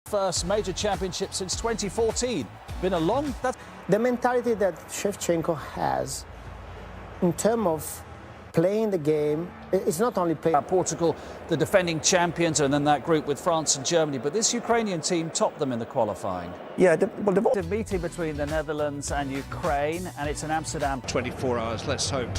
First major championship since 2014. Been a long... The mentality that Shevchenko has in terms of playing the game, it's not only playing... Portugal, the defending champions, and then that group with France and Germany. But this Ukrainian team topped them in the qualifying. Yeah, The meeting between the Netherlands and Ukraine, and it's in Amsterdam. 24 hours, let's hope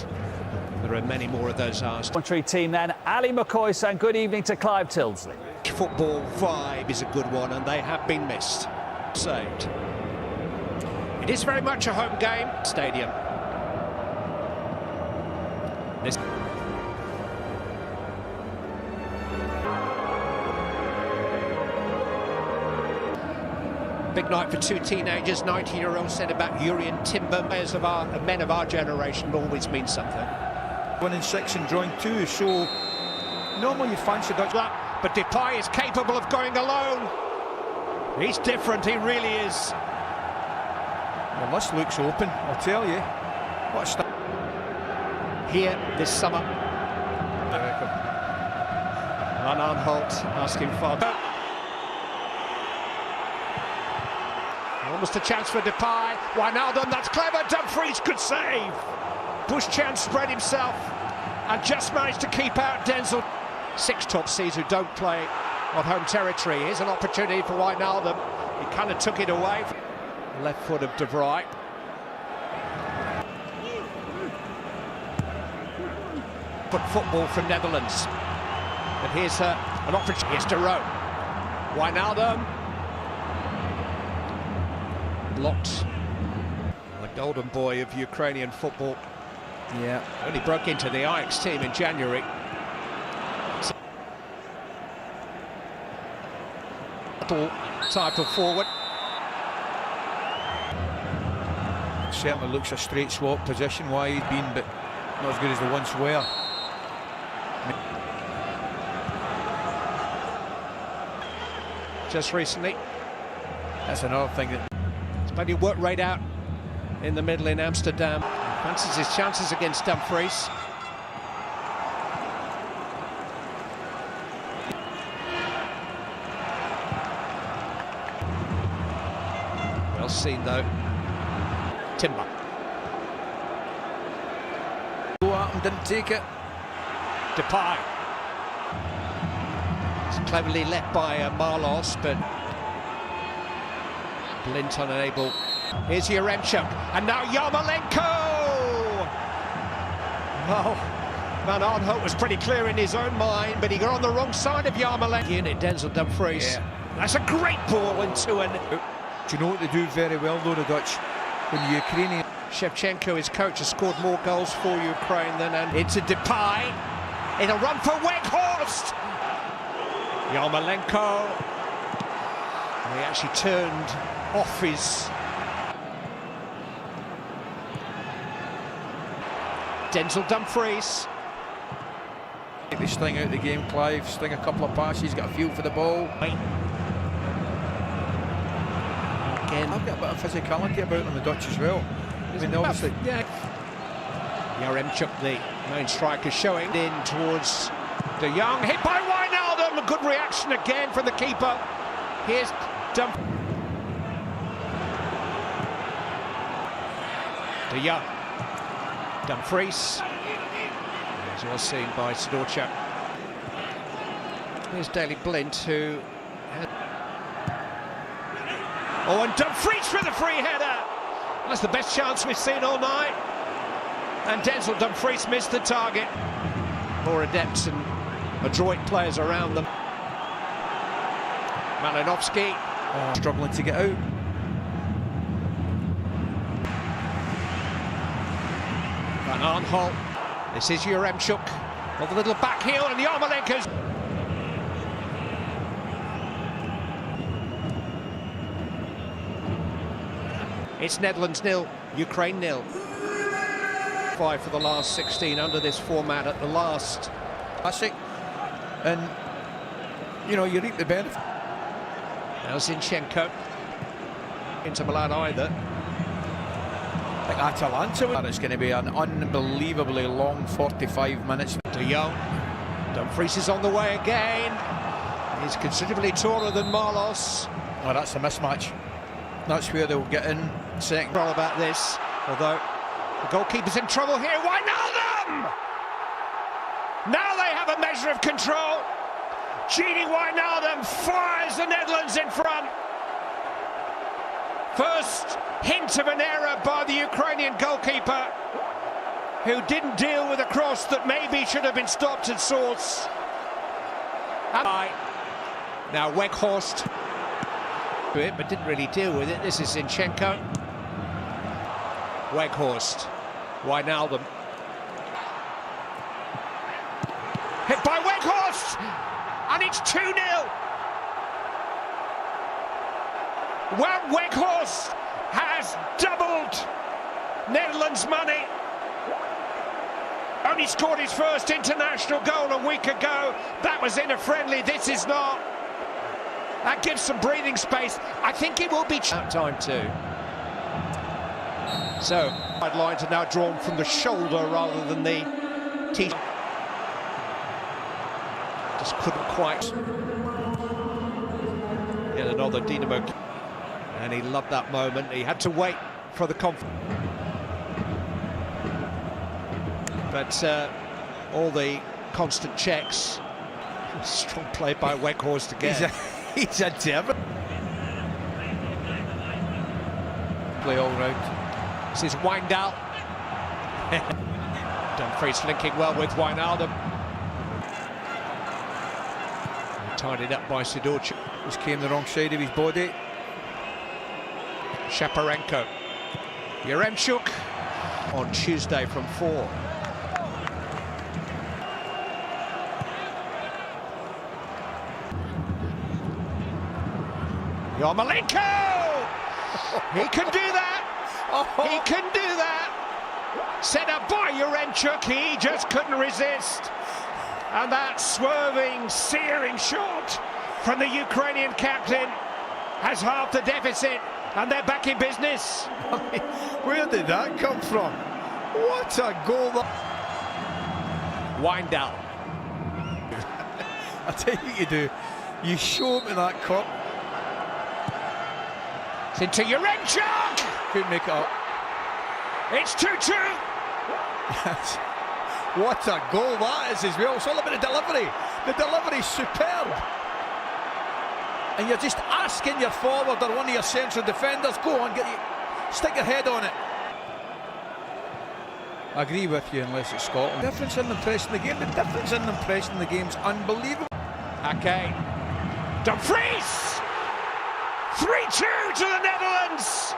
there are many more of those hours. Country team then, Ali McCoy saying good evening to Clive Tildesley. Football vibe is a good one, and they have been missed. Saved. It is very much a home game. Stadium. This big night for two teenagers, 19-year-old centre-back Yuri and Timber. Players of men of our generation always mean something. winning 6 and drawing 2, so normally you fancy Dutch. But Depay is capable of going alone. He's different, he really is. Well, this looks open, I'll tell you. What a start. Here this summer. Van Aanholt asking for... Almost a chance for Depay. Wijnaldum, that's clever. Dumfries could save. Bush Chan spread himself and just managed to keep out Denzel. 6 top seeds who don't play on home territory. Here's an opportunity for Wijnaldum. He kind of took it away. Left foot of De Vrij. But football from Netherlands. And here's an opportunity. Here's De Roo. Wijnaldum. Blocked. The golden boy of Ukrainian football. Yeah. Only broke into the Ajax team in January. Type of forward. Certainly looks a straight swap position wide been, but not as good as they once were. Just recently. That's another thing that... It's maybe worked right out in the middle in Amsterdam. Fancies his chances against Dumfries. Well seen though. Timber. Go out and didn't take it. Depay. It's cleverly left by Marlos, but Blint unable. Here's Yaremchuk, and now Yarmolenko! Well, Van Aanholt was pretty clear in his own mind, but he got on the wrong side of Yarmolenko. Unit Denzel Dumfries. Yeah. That's a great ball into an... Do you know what they do very well though, the Dutch? When the Ukrainian... Shevchenko, his coach, has scored more goals for Ukraine than... Into Depay. It'll run for Weghorst! Yarmolenko. And he actually turned off his... Denzel Dumfries. Take the sting out of the game, Clive. Sting a couple of passes, got a feel for the ball. Again. I've got a bit of physicality about them, the Dutch as well. I mean, obviously... Yeah. Yaremchuk, the main striker, showing in towards De Jong. Hit by Wijnaldum. A good reaction again from the keeper. Here's De Jong. Dumfries. As well seen by Sidorchuk. Here's Daley Blint, who had... Oh, and Dumfries for the free header. That's the best chance we've seen all night. And Denzel Dumfries missed the target. More adepts and adroit players around them. Malinovsky. Struggling to get out. Van Aanholt. This is Yaremchuk. With a little back heel, and Yarmolenko's... It's Netherlands 0, Ukraine 0. 5 for the last 16 under this format at the last. Classic. And, you know, you reap the benefit. Now Zinchenko. Inter Milan either. Like Atalanta, it's going to be an unbelievably long 45 minutes. De Jong. Dumfries is on the way again. He's considerably taller than Marlos. Oh, that's a mismatch. That's where they'll get in second. All about this, although the goalkeeper's in trouble here. Wijnaldum! Now they have a measure of control. Gini Wijnaldum fires the Netherlands in front. First hint of an error by the Ukrainian goalkeeper, who didn't deal with a cross that maybe should have been stopped at source. And now Weghorst, but didn't really deal with it. This is Zinchenko. Weghorst, Wijnaldum. Hit by Weghorst, and it's 2-0. Well, Weghorst has doubled Netherlands' money. Only scored his first international goal a week ago. That was in a friendly. This is not. That gives some breathing space. I think it will be time too. So, lines are now drawn from the shoulder rather than the teeth. Just couldn't quite. Yet another Dynamo. And he loved that moment. He had to wait for the confidence. But all the constant checks. Strong play by Weghorst again. He's a devil. Play all round. This is Wijndal. Dumfries linking well with Wijnaldum. Tidied up by Sidorчук. Just came the wrong side of his body. Shaparenko. Yaremchuk on Tuesday from 4. Yarmolenko! He can do that! He can do that! Set up by Yaremchuk, he just couldn't resist. And that swerving, searing shot from the Ukrainian captain has halved the deficit, and they're back in business. I mean, where did that come from? What a goal! Wijndal. I tell you what you do. You show him to that cup. It's into Yaremchuk! Couldn't make it up. It's 2-2. Yes. What a goal that is as well. It's all about the delivery. The delivery's superb. And you're just asking your forward or one of your central defenders, go on, stick your head on it. I agree with you unless it's Scotland. The difference in them pressing the game, the difference in them pressing the game is unbelievable. Okay. Dumfries! 3-2 to the Netherlands!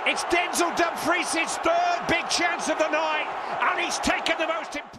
It's Denzel Dumfries' third big chance of the night, and he's taken the most important.